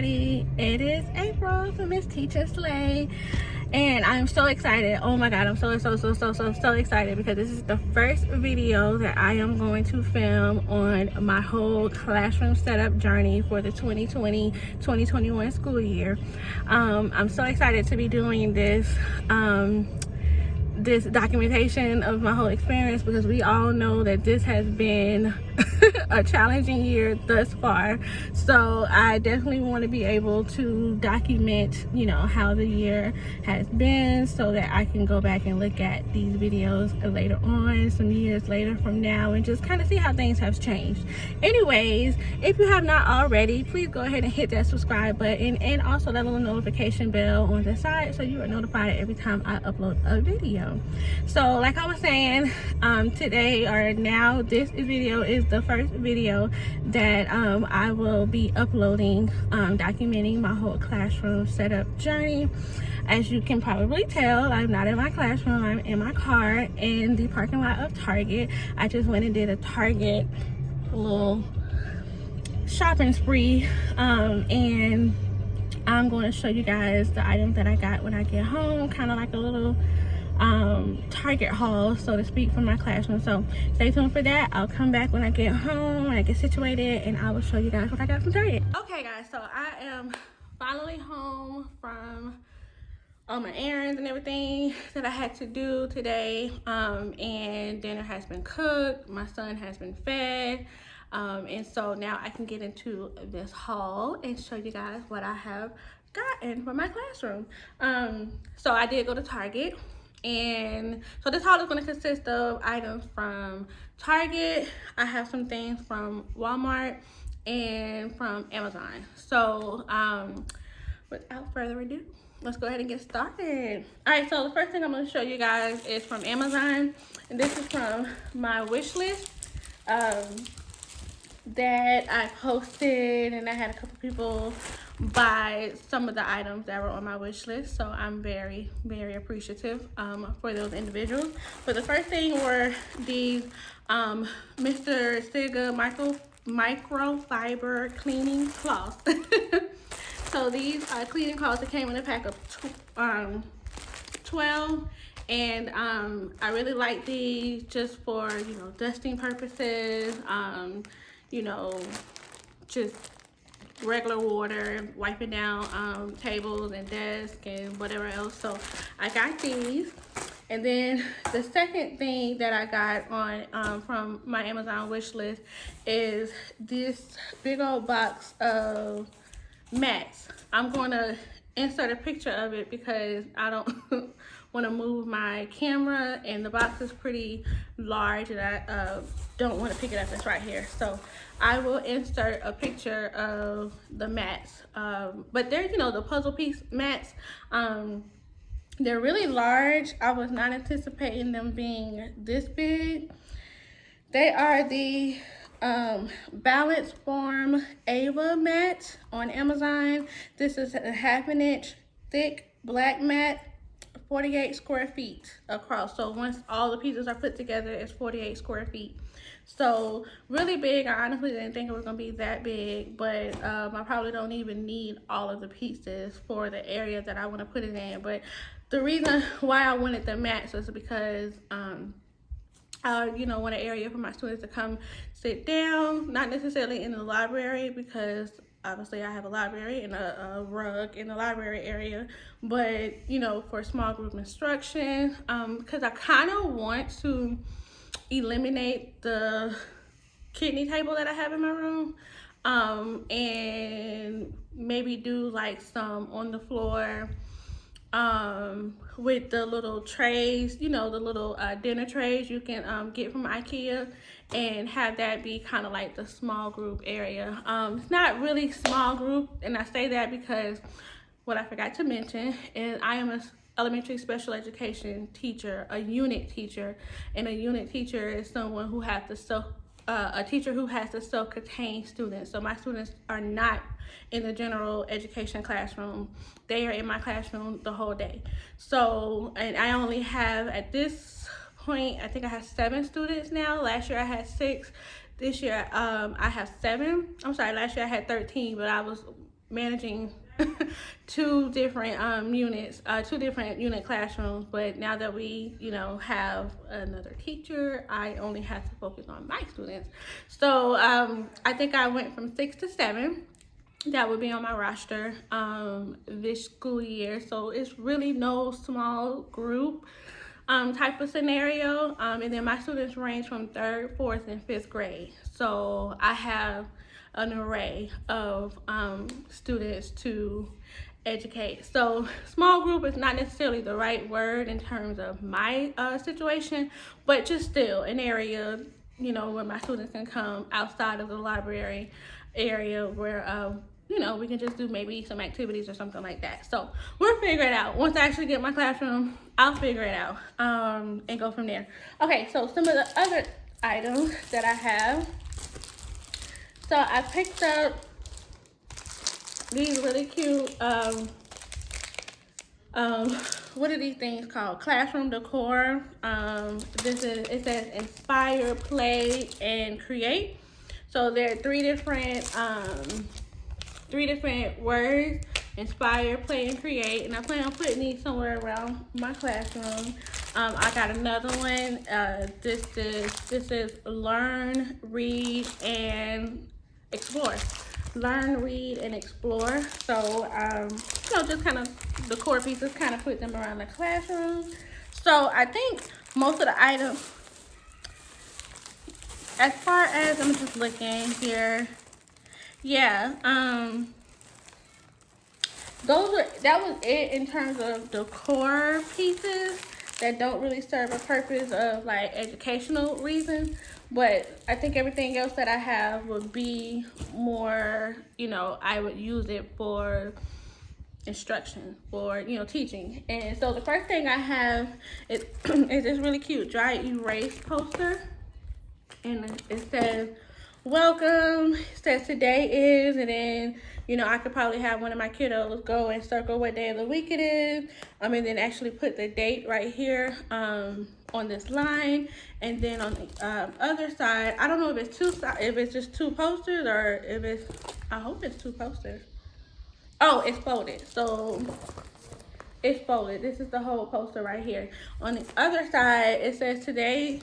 everybody. It is April from Miss Teacher Slay, and I'm so excited. Oh my god, I'm so excited because this is the first video that I am going to film on my whole classroom setup journey for the 2020-2021 school year. I'm so excited to be doing this this documentation of my whole experience, because we all know that this has been a challenging year thus far. So I definitely want to be able to document, you know, how the year has been, so that I can go back and look at these videos later on, some years later from now, and just kind of see how things have changed. Anyways, if you have not already, please go ahead and hit that subscribe button and also that little notification bell on the side so you are notified every time I upload a video. So like I was saying, today, or now, this video is the first video that I will be uploading, documenting my whole classroom setup journey. As you can probably tell, I'm not in my classroom, I'm in my car in the parking lot of Target. I just went and did a Target little shopping spree, and I'm going to show you guys the items that I got when I get home, kind of like a little Target haul, so to speak, from my classroom. So stay tuned for that. I'll come back when I get home, when I get situated, and I will show you guys what I got from Target. Okay guys, so I am finally home from all my errands and everything that I had to do today, and dinner has been cooked, my son has been fed, and so now I can get into this haul and show you guys what I have gotten for my classroom. So I did go to Target, and so this haul is going to consist of items from Target. I have some things from Walmart and from Amazon. So without further ado, let's go ahead and get started. All right, so the first thing I'm going to show you guys is from Amazon, and this is from my wish list that I posted, and I had a couple people buy some of the items that were on my wish list, so I'm very appreciative for those individuals. But the first thing were these Mr. Sigma microfiber cleaning cloths. So these cleaning cloths that came in a pack of 12, and I really like these just for, you know, dusting purposes, you know, just regular water, wiping down tables and desks and whatever else. So I got these. And then the second thing that I got on from my Amazon wish list is this big old box of mats. I'm going to insert a picture of it because I don't want to move my camera, and the box is pretty large, and I don't want to pick it up. It's right here. So I will insert a picture of the mats, but they're, you know, the puzzle piece mats. They're really large. I was not anticipating them being this big. They are the Balance Form Ava mat on Amazon. This is a 1/2 inch thick black mat, 48 square feet across. So once all the pieces are put together, it's 48 square feet. So really big. I honestly didn't think it was gonna be that big, but I probably don't even need all of the pieces for the area that I want to put it in. But the reason why I wanted the mats was because you know, want an area for my students to come sit down, not necessarily in the library, because obviously I have a library and a rug in the library area, but, you know, for small group instruction, because I kind of want to eliminate the kidney table that I have in my room, and maybe do like some on the floor with the little trays, you know, the little dinner trays you can get from IKEA, and have that be kind of like the small group area. It's not really small group, and I say that because what I forgot to mention is I am a elementary special education teacher, a unit teacher, and a unit teacher is someone who has to a teacher who has to self-contain students. So my students are not in the general education classroom. They are in my classroom the whole day. So, and I only have, at this point, I think I have 7 students now. Last year I had 6. This year I have 7. I'm sorry, last year I had 13, but I was managing two different units, two different unit classrooms. But now that we, have another teacher, I only have to focus on my students. So I think I went from 6 to 7. That would be on my roster this school year. So it's really no small group type of scenario. And then my students range from 3rd, 4th, and 5th grade. So I have an array of students to educate. So small group is not necessarily the right word in terms of my situation, but just still an area, where my students can come outside of the library area where we can just do maybe some activities or something like that. So we'll figure it out. Once I actually get my classroom, I'll figure it out and go from there. Okay, so some of the other items that I have. So I picked up these really cute, what are these things called? Classroom decor. It says inspire, play, and create. So there are three different words: inspire, play, and create. And I plan on putting these somewhere around my classroom. I got another one. This is learn, read, and explore. Learn, read, and explore. So just kind of the core pieces, kind of put them around the classroom. So I think most of the items, as far as, I'm just looking here, yeah, that was it in terms of the core pieces that don't really serve a purpose of like educational reasons. But I think everything else that I have would be more, I would use it for instruction, for teaching. And so the first thing I have is this really cute dry erase poster, and it says welcome. It says today is, and then I could probably have one of my kiddos go and circle what day of the week it is, and then actually put the date right here on this line. And then on the other side, I don't know if it's just two posters, or if it's, I hope it's two posters. Oh, it's folded. So it's folded. This is the whole poster right here. On the other side, it says today's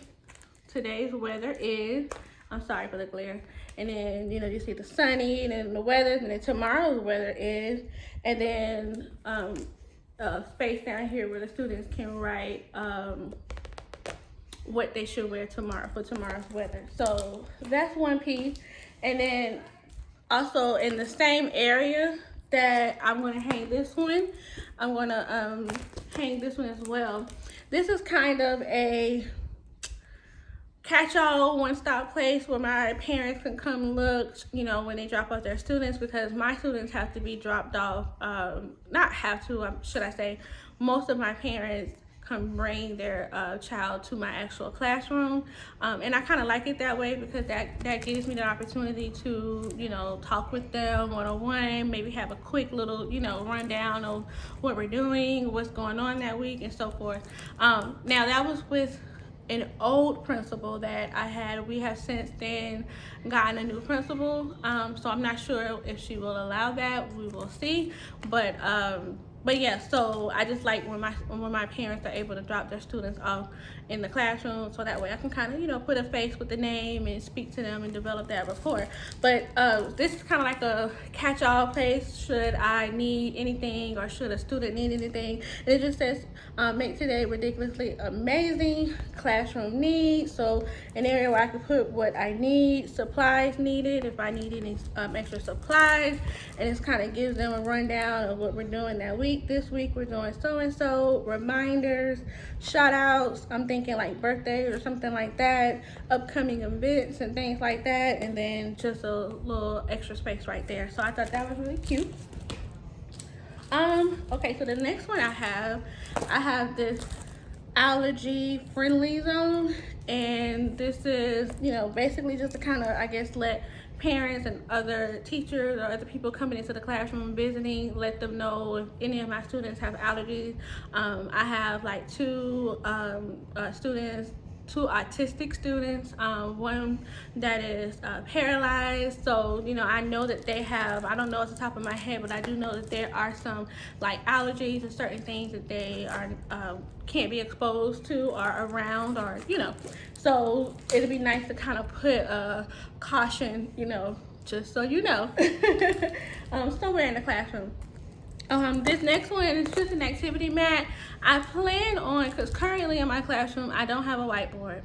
weather is, I'm sorry for the glare. And then, you see the sunny, and then the weather, and then tomorrow's weather is, and then space down here where the students can write what they should wear tomorrow for tomorrow's weather. So that's one piece. And then also in the same area that I'm gonna hang this one, I'm gonna hang this one as well. This is kind of a catch-all one-stop place where my parents can come look, when they drop off their students, because my students have to be dropped off, not have to, should I say, most of my parents come bring their child to my actual classroom, and I kind of like it that way, because that gives me the opportunity to talk with them one-on-one, maybe have a quick little rundown of what we're doing, what's going on that week, and so forth. Now that was with an old principal that I had. We have since then gotten a new principal, so I'm not sure if she will allow that. We will see. But yeah, so I just like when my parents are able to drop their students off in the classroom, so that way I can kind of put a face with the name and speak to them and develop that rapport. But this is kind of like a catch-all place should I need anything, or should a student need anything. And it just says make today ridiculously amazing. Classroom needs, so an area where I can put what I need, supplies needed if I need any extra supplies, and it kind of gives them a rundown of what we're doing that week. This week we're doing so and so, reminders, shout outs, I'm thinking like birthdays or something like that, upcoming events and things like that, and then just a little extra space right there. So I thought that was really cute. Okay, so the next one I have this allergy friendly zone, and this is basically just to kind of, I guess, let parents and other teachers or other people coming into the classroom visiting, let them know if any of my students have allergies. I have like two students two autistic students, one that is paralyzed. So, you know, I know that they have, I don't know off the top of my head, but I do know that there are some like allergies and certain things that they are can't be exposed to or around, or, you know, so it'd be nice to kind of put a caution, you know, just so you know, somewhere in the classroom. This next one is just an activity mat. I plan on, because currently in my classroom, I don't have a whiteboard.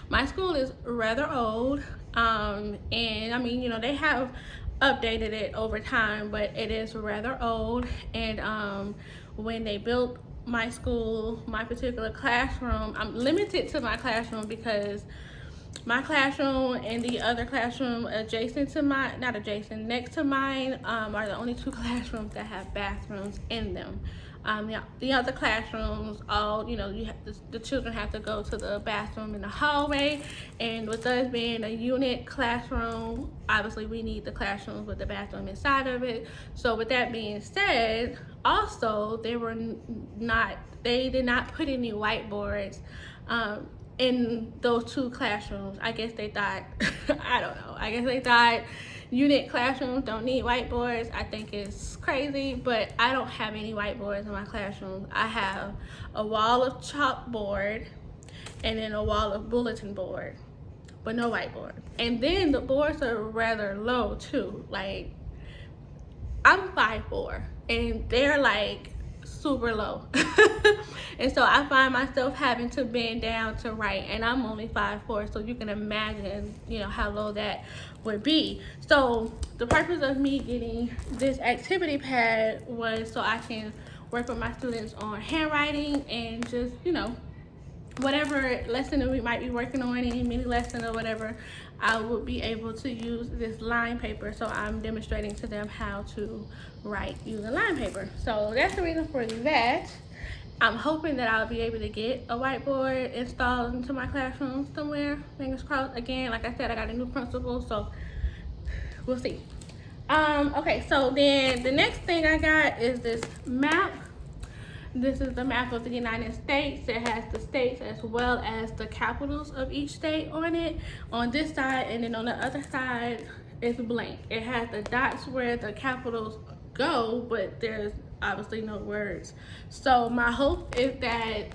My school is rather old, and I mean, you know, they have updated it over time, but it is rather old. And when they built my school, my particular classroom, I'm limited to my classroom because my classroom and the other classroom adjacent to mine, not adjacent, next to mine, are the only two classrooms that have bathrooms in them. The other classrooms, all, you know, the children have to go to the bathroom in the hallway, and with us being a unit classroom, obviously we need the classrooms with the bathroom inside of it. So with that being said, also they did not put any whiteboards in those two classrooms. I guess they thought, I don't know, I guess they thought unit classrooms don't need whiteboards. I think it's crazy, but I don't have any whiteboards in my classroom. I have a wall of chalkboard and then a wall of bulletin board, but no whiteboard. And then the boards are rather low too. Like, I'm 5'4", and they're like super low. And so I find myself having to bend down to write, and I'm only 5'4", so you can imagine, you know, how low that would be. So the purpose of me getting this activity pad was so I can work with my students on handwriting and just, you know, whatever lesson that we might be working on, any mini lesson or whatever, I would be able to use this line paper. So I'm demonstrating to them how to write using line paper. So that's the reason for that. I'm hoping that I'll be able to get a whiteboard installed into my classroom somewhere. Fingers crossed. Again, like I said, I got a new principal, so we'll see. Okay, so then the next thing I got is this map. This is the map of the United States. It has the states as well as the capitals of each state on it, on this side, and then on the other side it's blank. It has the dots where the capitals go, but there's obviously no words. So my hope is that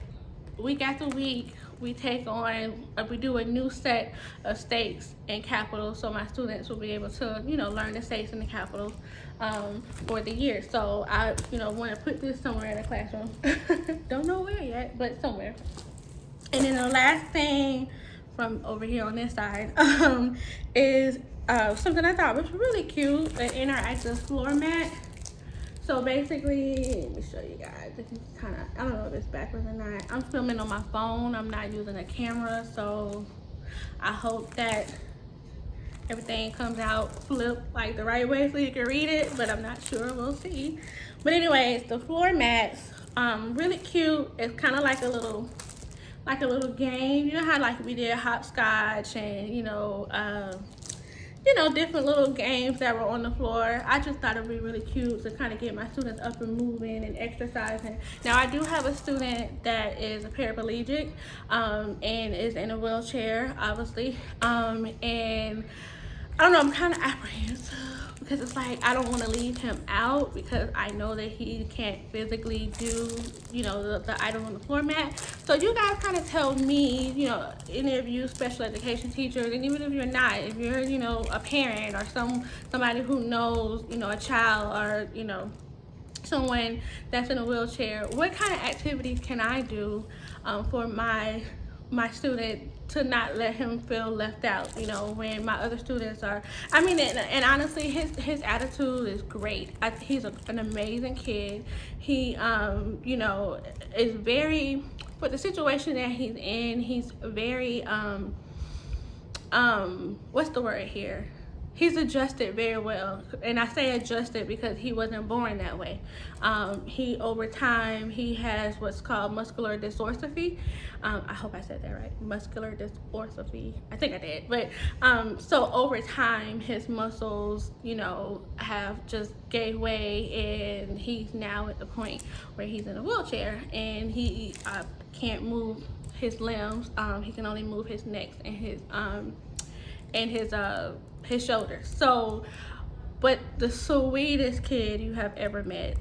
week after week we take on, we do a new set of states and capitals, so my students will be able to, you know, learn the states and the capitals for the year. So I, you know, want to put this somewhere in the classroom. Don't know where yet, but somewhere. And then the last thing from over here on this side is something I thought was really cute, an interactive floor mat. So basically, let me show you guys. This is kind of, I don't know if it's backwards or not. I'm filming on my phone. I'm not using a camera, so I hope that everything comes out flipped like the right way so you can read it, but I'm not sure. We'll see. But anyways, the floor mats, really cute. It's kind of like a little game. You know how like we did hopscotch and you know, different little games that were on the floor. I just thought it'd be really cute to kind of get my students up and moving and exercising. Now I do have a student that is a paraplegic and is in a wheelchair, obviously, and I don't know, I'm kind of apprehensive because it's like I don't want to leave him out because I know that he can't physically do, you know, the item on the floor mat. So you guys kind of tell me, you know, any of you special education teachers, and even if you're not, if you're, you know, a parent or somebody who knows, you know, a child or, you know, someone that's in a wheelchair, what kind of activities can I do for my student to not let him feel left out, you know, when my other students are, I mean, and honestly, his attitude is great. He's an amazing kid. He, you know, is very, for the situation that he's in, he's very, what's the word here? He's adjusted very well, and I say adjusted because he wasn't born that way. He, over time, he has what's called muscular dystrophy. I hope I said that right, muscular dystrophy. I think I did, but so over time, his muscles, you know, have just gave way, and he's now at the point where he's in a wheelchair, and he can't move his limbs. He can only move his neck and his shoulders. So, but the sweetest kid you have ever met.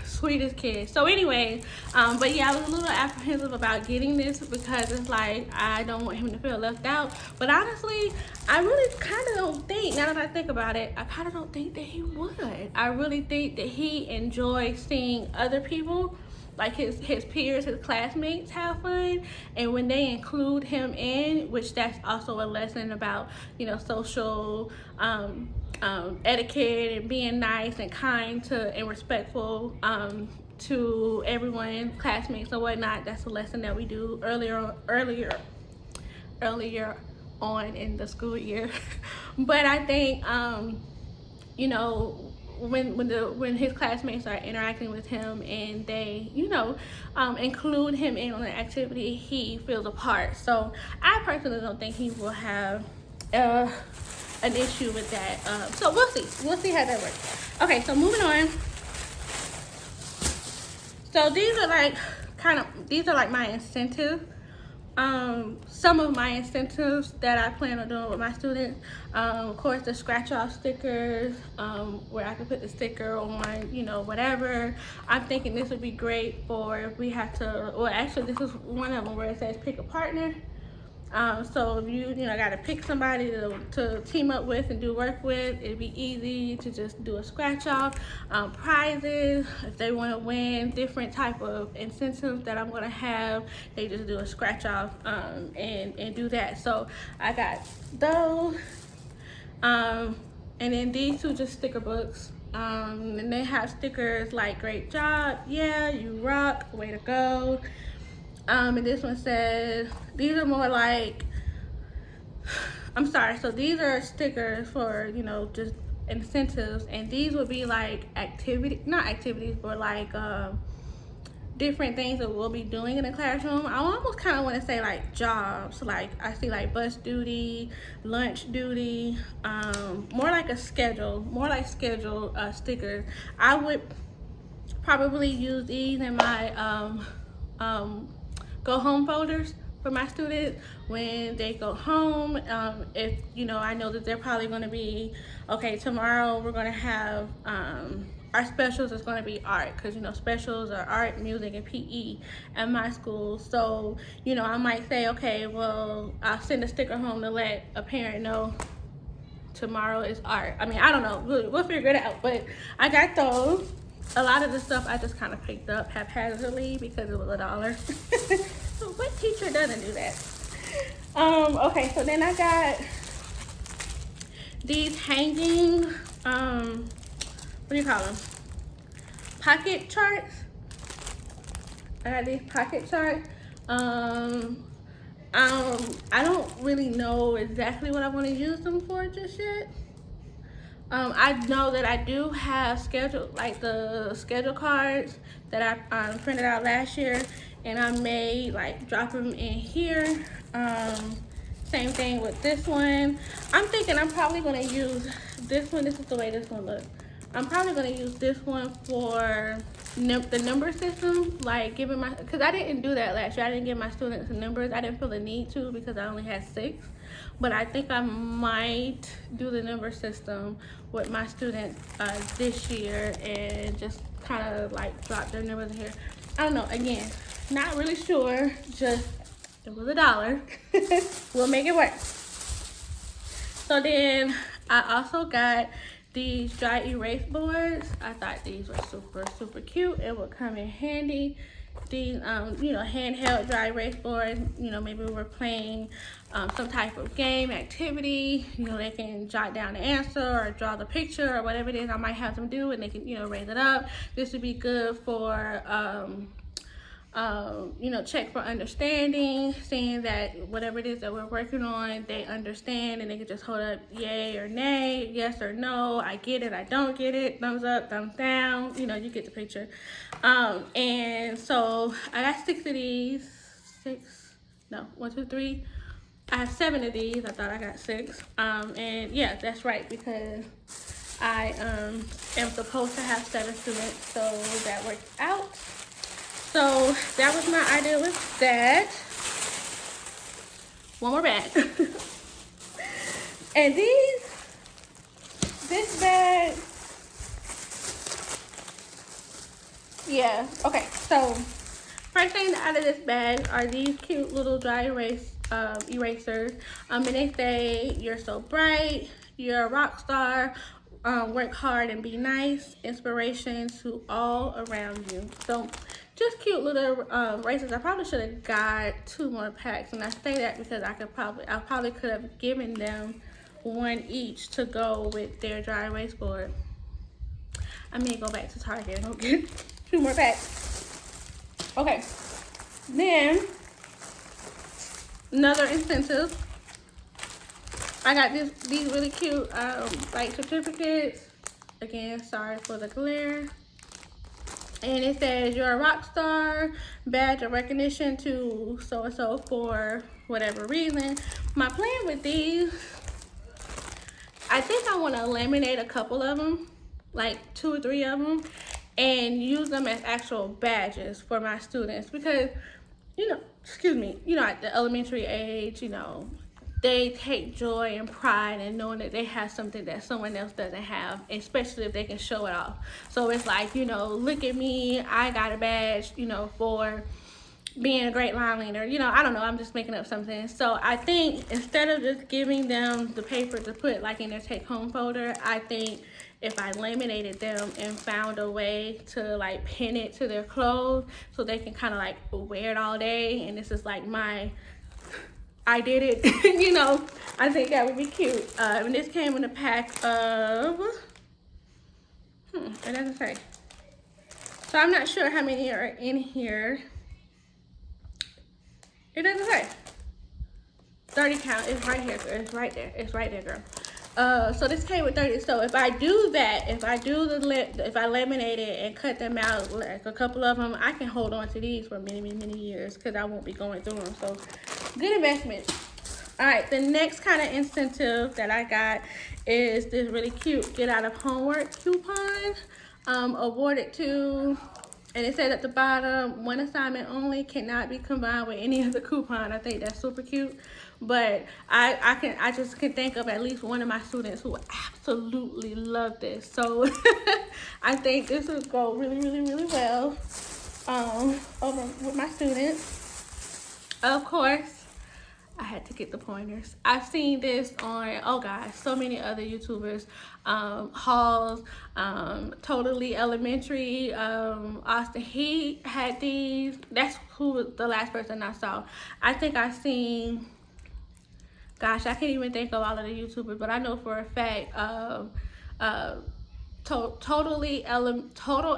Sweetest kid. So anyway, but yeah, I was a little apprehensive about getting this because it's like I don't want him to feel left out. But honestly, I really kind of don't think, now that I think about it, I kind of don't think that he would. I really think that he enjoys seeing other people, like his peers, his classmates, have fun. And when they include him in, which that's also a lesson about, you know, social etiquette and being nice and kind to and respectful to everyone, classmates and whatnot. That's a lesson that we do earlier on in the school year. But I think you know, when his classmates are interacting with him and they, you know, include him in on an activity, he feels a part. So I personally don't think he will have an issue with that. So we'll see how that works. Okay, so moving on. So these are like my incentive. Some of my incentives that I plan on doing with my students. Of course, the scratch off stickers, where I can put the sticker on, you know, whatever. I'm thinking this would be great for if we have to, well, actually this is one of them where it says pick a partner. So if you know, got to pick somebody to team up with and do work with, it'd be easy to just do a scratch off. Prizes, if they want to win different type of incentives that I'm going to have, they just do a scratch off and do that. So I got those. And then these two just sticker books. And they have stickers like great job, yeah, you rock, way to go. And this one says, these are more like, I'm sorry, so these are stickers for, you know, just incentives, and these would be like not activities, but like different things that we'll be doing in the classroom. I almost kind of want to say like jobs, like I see like bus duty, lunch duty, more like a schedule, more like schedule stickers. I would probably use these in my go home folders for my students when they go home. If, you know, I know that they're probably going to be, okay, tomorrow we're going to have our specials is going to be art, because, you know, specials are art, music, and PE at my school. So, you know, I might say, okay, well, I'll send a sticker home to let a parent know tomorrow is art. I mean, I don't know, we'll figure it out. But I got those. A lot of the stuff I just kind of picked up haphazardly because it was $1. So what teacher doesn't do that? Okay, so then I got these hanging, what do you call them? Pocket charts. I got these pocket charts. I don't really know exactly what I want to use them for just yet. I know that I do have the schedule cards that I printed out last year, and I may like drop them in here. Same thing with this one. I'm thinking I'm probably gonna use this one. This is the way this one looks. I'm probably gonna use this one for the number system, like giving because I didn't do that last year. I didn't give my students numbers. I didn't feel the need to because I only had 6. But I think I might do the number system with my students this year and just kind of like drop their numbers in here. I don't know, again, not really sure, just it was $1. We'll make it work. So then I also got these dry erase boards. I thought these were super cute. It would come in handy. These you know, handheld dry erase boards, you know, maybe we're playing some type of game activity, you know, they can jot down the answer or draw the picture or whatever it is I might have them do, and they can, you know, raise it up. This would be good for you know, check for understanding, seeing that whatever it is that we're working on, they understand, and they can just hold up yay or nay, yes or no, I get it, I don't get it, thumbs up, thumbs down, you know, you get the picture. And so I got 6 of these, 1, 2, 3. I have 7 of these. I thought I got 6. And yeah, that's right, because I am supposed to have 7 students, so that worked out. So that was my idea with that. one more bag. And this bag, yeah, okay, so first thing out of this bag are these cute little dry erasers. And they say, you're so bright, you're a rock star, work hard and be nice, inspiration to all around you. So just cute little erasers. I probably should have got 2 more packs, and I say that because I probably could have given them 1 each to go with their dry erase board. I may go back to Target and go get 2 more packs. Okay, then another incentive. I got these really cute like certificates. Again, sorry for the glare. And it says, you're a rock star, badge of recognition to so-and-so for whatever reason. My plan with these, I think I want to eliminate a couple of them, like 2 or 3 of them, and use them as actual badges for my students. Because, you know, at the elementary age, you know, they take joy and pride in knowing that they have something that someone else doesn't have, especially if they can show it off. So it's like, you know, look at me, I got a badge, you know, for being a great line leader. You know, I don't know, I'm just making up something. So I think instead of just giving them the paper to put like in their take home folder, I think if I laminated them and found a way to like pin it to their clothes so they can kind of like wear it all day, and this is like my I did it, you know, I think that would be cute. And this came in a pack of, it doesn't say. So I'm not sure how many are in here. It doesn't say. 30 count, it's right here, it's right there, girl. So this came with 30, so if I do that, if I laminate it and cut them out, like a couple of them, I can hold on to these for many, many, many years because I won't be going through them, so good investment. All right, the next kind of incentive that I got is this really cute get out of homework coupon, awarded to, and it said at the bottom, 1 assignment only, cannot be combined with any other coupon. I think that's super cute. But I just can think of at least one of my students who absolutely love this. So I think this would go really, really, really well over with my students. Of course, I had to get the pointers. I've seen this on, oh gosh, so many other YouTubers. Halls, Totally Elementary, Austin, he had these. That's who was the last person I saw. I think I've seen, gosh, I can't even think of all of the YouTubers, but I know for a fact, Total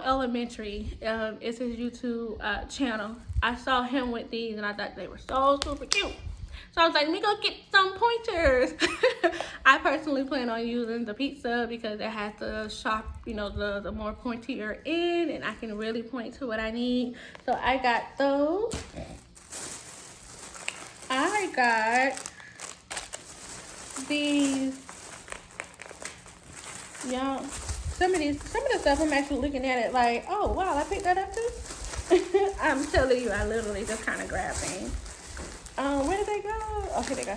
Elementary is his YouTube channel. I saw him with these and I thought they were so super cute. So I was like, let me go get some pointers. I personally plan on using the pizza because it has the sharp, you know, the more pointier end, and I can really point to what I need. So I got those. I got these, y'all. Some of the stuff I'm actually looking at it like, oh wow, I picked that up too. I'm telling you, I literally just kind of grabbed things. Where did they go? Oh, here they go.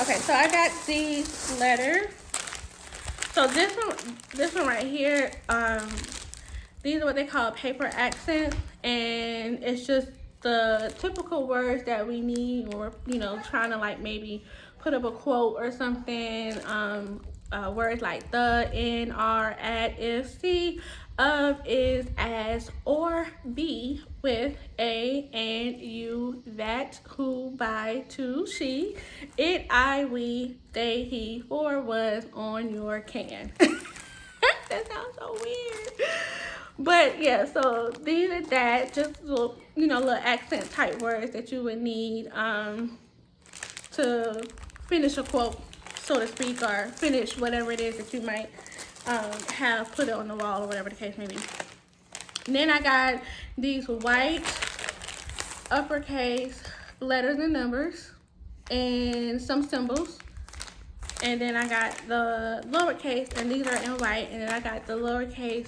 Okay, so I got these letters. So this one right here, these are what they call paper accents, and it's just the typical words that we need, or you know, trying to like maybe put up a quote or something. Words like the, in, are, at, if, see, of, is, as, or, be, with, a, and, you, that, who, by, to, she, it, I, we, they, he, for, was, on your can. That sounds so weird. But yeah, so these are that, just little, you know, little accent type words that you would need to finish a quote, so to speak, or finish whatever it is that you might have put it on the wall or whatever the case may be. And then I got these white uppercase letters and numbers and some symbols. And then I got the lowercase, and these are in white. And then I got the lowercase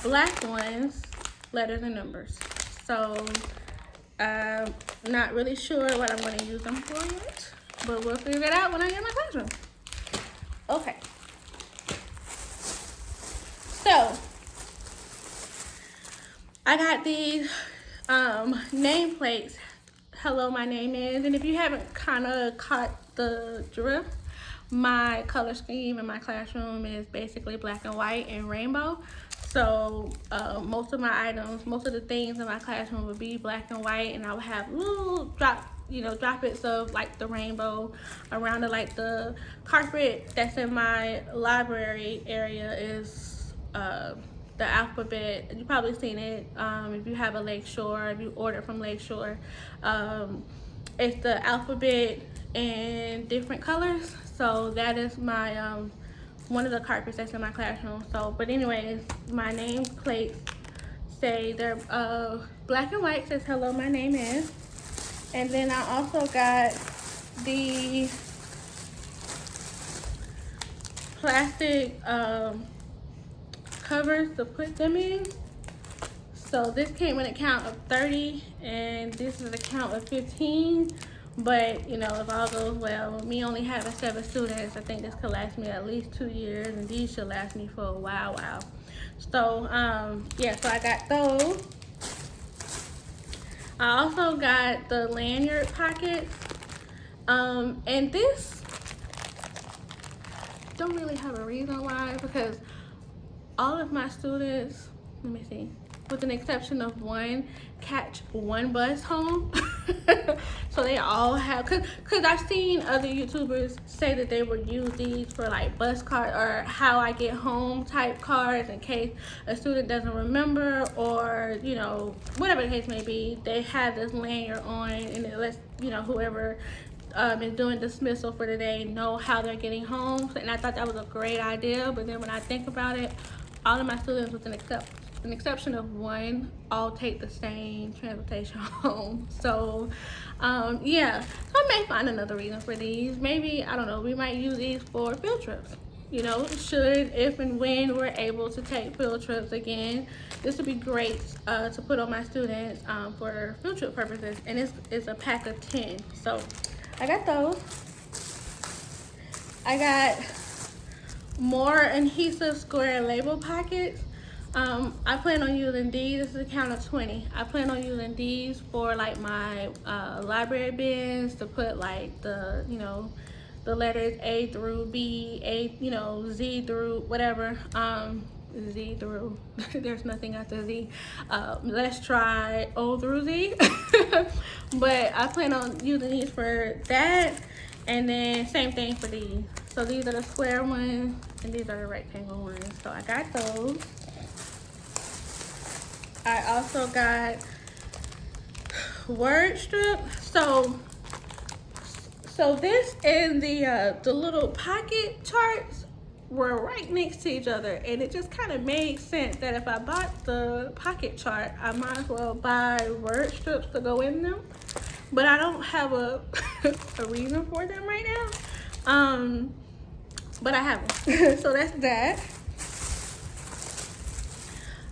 black ones, letters and numbers. So I'm not really sure what I'm going to use them for yet, but we'll figure it out when I get in my classroom. Okay. So, I got these nameplates. Hello, my name is. And if you haven't kind of caught the drift, my color scheme in my classroom is basically black and white and rainbow. So most of my items, most of the things in my classroom would be black and white, and I would have little droplets of like the rainbow around it. Like the carpet that's in my library area is the alphabet. You probably seen it if you have a Lakeshore, if you order from Lakeshore. It's the alphabet in different colors. So that is my one of the carpets that's in my classroom. So, but anyways, my name plates say they're black and white, says hello, my name is. And then I also got the plastic covers to put them in. So this came in a count of 30 and this is a count of 15. But you know, if all goes well, with me only having 7 students, I think this could last me at least 2 years, and these should last me for a while. So yeah, so I got those. I also got the lanyard pockets, and this don't really have a reason why, because all of my students, let me see, with an exception of one, catch one bus home. So they all have, cause I've seen other YouTubers say that they would use these for like bus card or how I get home type cards in case a student doesn't remember, or you know, whatever the case may be. They have this lanyard on and it lets, you know, whoever is doing dismissal for the day know how they're getting home. And I thought that was a great idea, but then when I think about it, all of my students, with an exception of one, all take the same transportation home. So yeah, so I may find another reason for these. Maybe, I don't know, we might use these for field trips. You know, if and when we're able to take field trips again, this would be great to put on my students for field trip purposes. And it's a pack of 10. So I got those. I got more adhesive square label pockets. I plan on using these. This is a count of 20. I plan on using these for like my library bins, to put like the, you know, the letters A through B, Z through whatever. Z through, there's nothing after Z. Let's try O through Z. But I plan on using these for that. And then same thing for these. So these are the square ones and these are the rectangle ones. So I got those. I also got word strip. So this and the little pocket charts were right next to each other, and it just kind of made sense that if I bought the pocket chart, I might as well buy word strips to go in them. But I don't have a reason for them right now. But I have them. So that's that.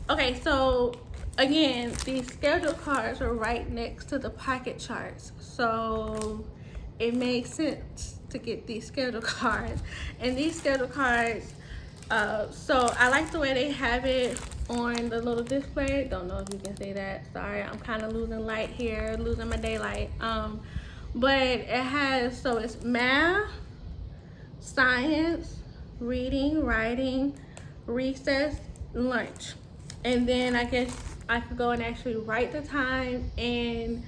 Okay, so again, these schedule cards are right next to the pocket charts, so it makes sense to get these schedule cards. And these schedule cards, so I like the way they have it on the little display. Don't know if you can see that, sorry, I'm kind of losing light here, losing my daylight. But it has, so it's math, science, reading, writing, recess, lunch. And then I guess I could go and actually write the time and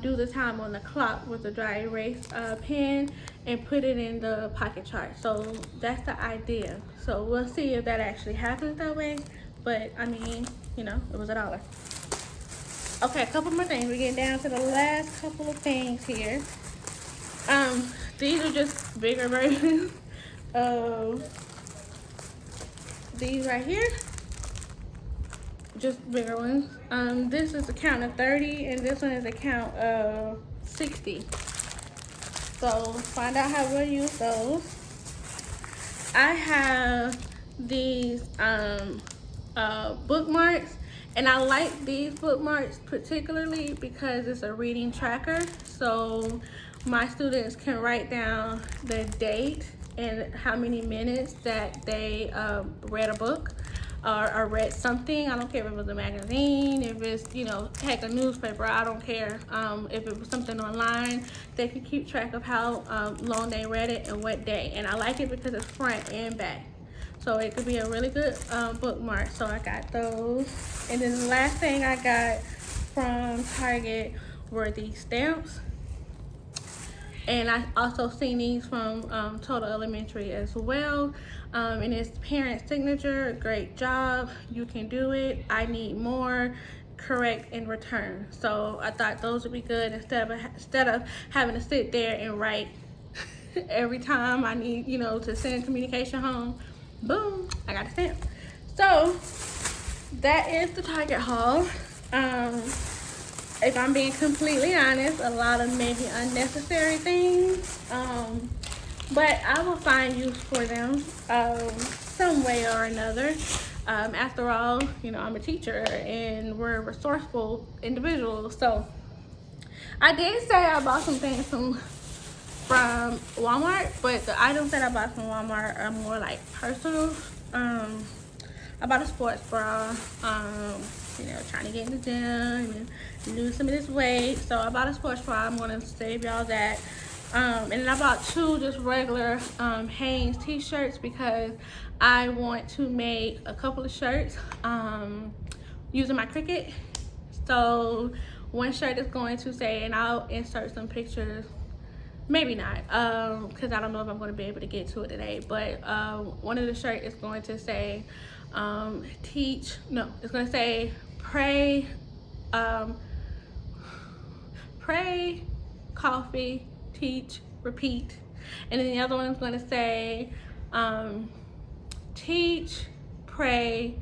do the time on the clock with a dry erase pen and put it in the pocket chart. So that's the idea. So we'll see if that actually happens that way. But I mean, you know, it was $1. Okay, a couple more things. We're getting down to the last couple of things here. These are just bigger versions of these right here. Just bigger ones. This is a count of 30 and this one is a count of 60. So find out how we'll use those. I have these bookmarks, And I like these bookmarks particularly because it's a reading tracker. So my students can write down the date and how many minutes that they read a book or read something. I don't care if it was a magazine, if it's, you know, heck, a newspaper, I don't care. If it was something online, they can keep track of how long they read it and what day. And I like it because it's front and back. So it could be a really good bookmark. So I got those. And then the last thing I got from Target were these stamps. And I also seen these from Total Elementary as well. And it's parent signature, great job, you can do it, I need more, correct in return. So I thought those would be good instead of having to sit there and write every time I need, you know, to send communication home. Boom, I got a stamp. So that is the Target haul. If I'm being completely honest, a lot of maybe unnecessary things, but I will find use for them some way or another. After all, you know, I'm a teacher and we're resourceful individuals. So I did say I bought some things from Walmart, but the items that I bought from Walmart are more like personal. I bought a sports bra, you know, trying to get in the gym and lose some of this weight. So I bought a sports bra. I'm going to save y'all that. And then I bought 2 just regular Hanes t-shirts because I want to make a couple of shirts using my Cricut. So one shirt is going to say, and I'll insert some pictures, maybe not, because I don't know if I'm going to be able to get to it today, but one of the shirts is going to say it's going to say pray, coffee, teach, repeat. And then the other one is going to say teach, pray,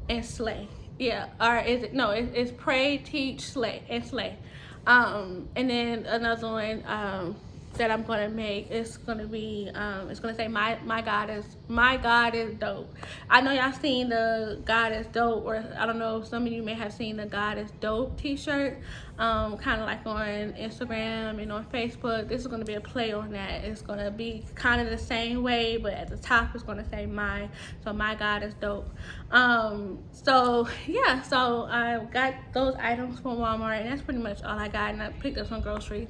and slay. Yeah, or is it, no, it's pray, teach, slay, and slay. And then another one that I'm gonna make is gonna be it's gonna say my God is dope. I know y'all seen the God is dope, or I don't know, some of you may have seen the God is dope t-shirt, kind of like on Instagram and on Facebook. This is gonna be a play on that. It's gonna be kind of the same way, but at the top it's gonna say my God is dope. So yeah, so I got those items from Walmart, and that's pretty much all I got. And I picked up some groceries.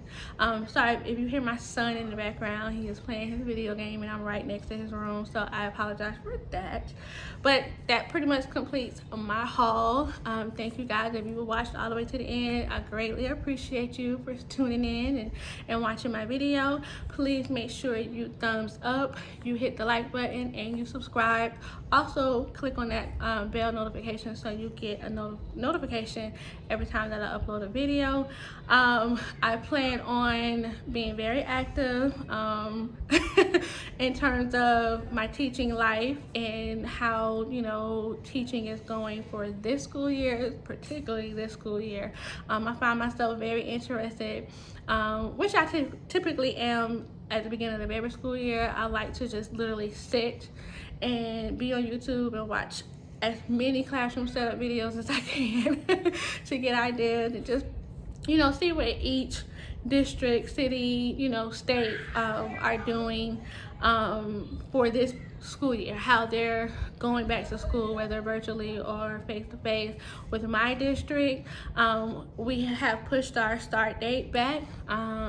Sorry if you hear my son in the background. He is playing his video game and I'm right next to his room, so I apologize for that. But that pretty much completes my haul. Thank you guys if you watched all the way to the end. I greatly appreciate you for tuning in and watching my video. Please make sure you thumbs up, you hit the like button, and you subscribe. Also click on that bell notification so you get a notification every time that I upload a video. I plan on being very active in terms of my teaching life and how, you know, teaching is going for this school year, particularly this school year. I find myself very interested, which I typically am at the beginning of every school year. I like to just literally sit and be on YouTube and watch as many classroom setup videos as I can to get ideas and just, you know, see what each district, city, you know, state are doing for this school year, how they're going back to school, whether virtually or face-to-face. With my district, we have pushed our start date back,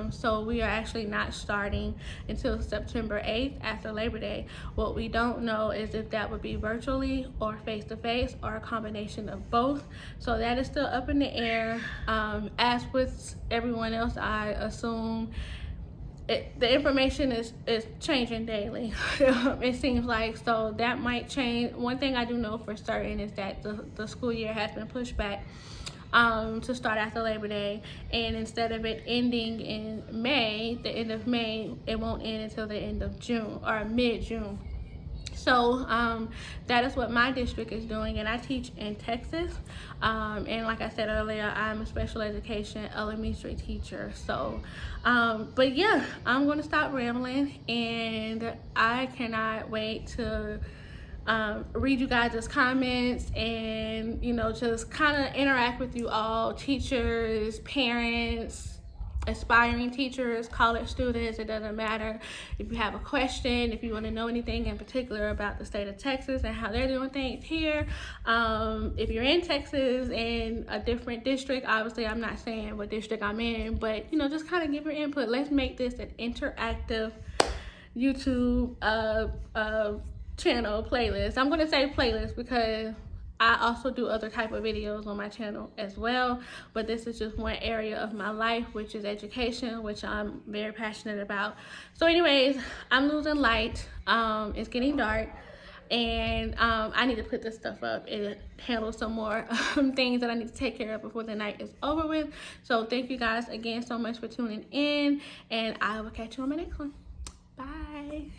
so we are actually not starting until September 8th after Labor Day. What we don't know is if that would be virtually or face-to-face or a combination of both, so that is still up in the air. As with everyone else, I assume the information is changing daily. It seems like, so that might change. One thing I do know for certain is that the school year has been pushed back to start after Labor Day, and instead of it ending in May, the end of May, it won't end until the end of June or mid-June. So that is what my district is doing, and I teach in Texas, and like I said earlier, I'm a special education elementary teacher. So but yeah, I'm going to stop rambling, and I cannot wait to read you guys' comments and, you know, just kind of interact with you all, teachers, parents, aspiring teachers, college students. It doesn't matter. If you have a question, if you want to know anything in particular about the state of Texas and how they're doing things here, if you're in Texas in a different district, obviously I'm not saying what district I'm in, but, you know, just kind of give your input. Let's make this an interactive YouTube channel playlist. I'm going to say playlist because I also do other type of videos on my channel as well, but this is just one area of my life, which is education, which I'm very passionate about. So anyways, I'm losing light. It's getting dark, and I need to put this stuff up and handle some more things that I need to take care of before the night is over with. So thank you guys again so much for tuning in, and I will catch you on my next one. Bye.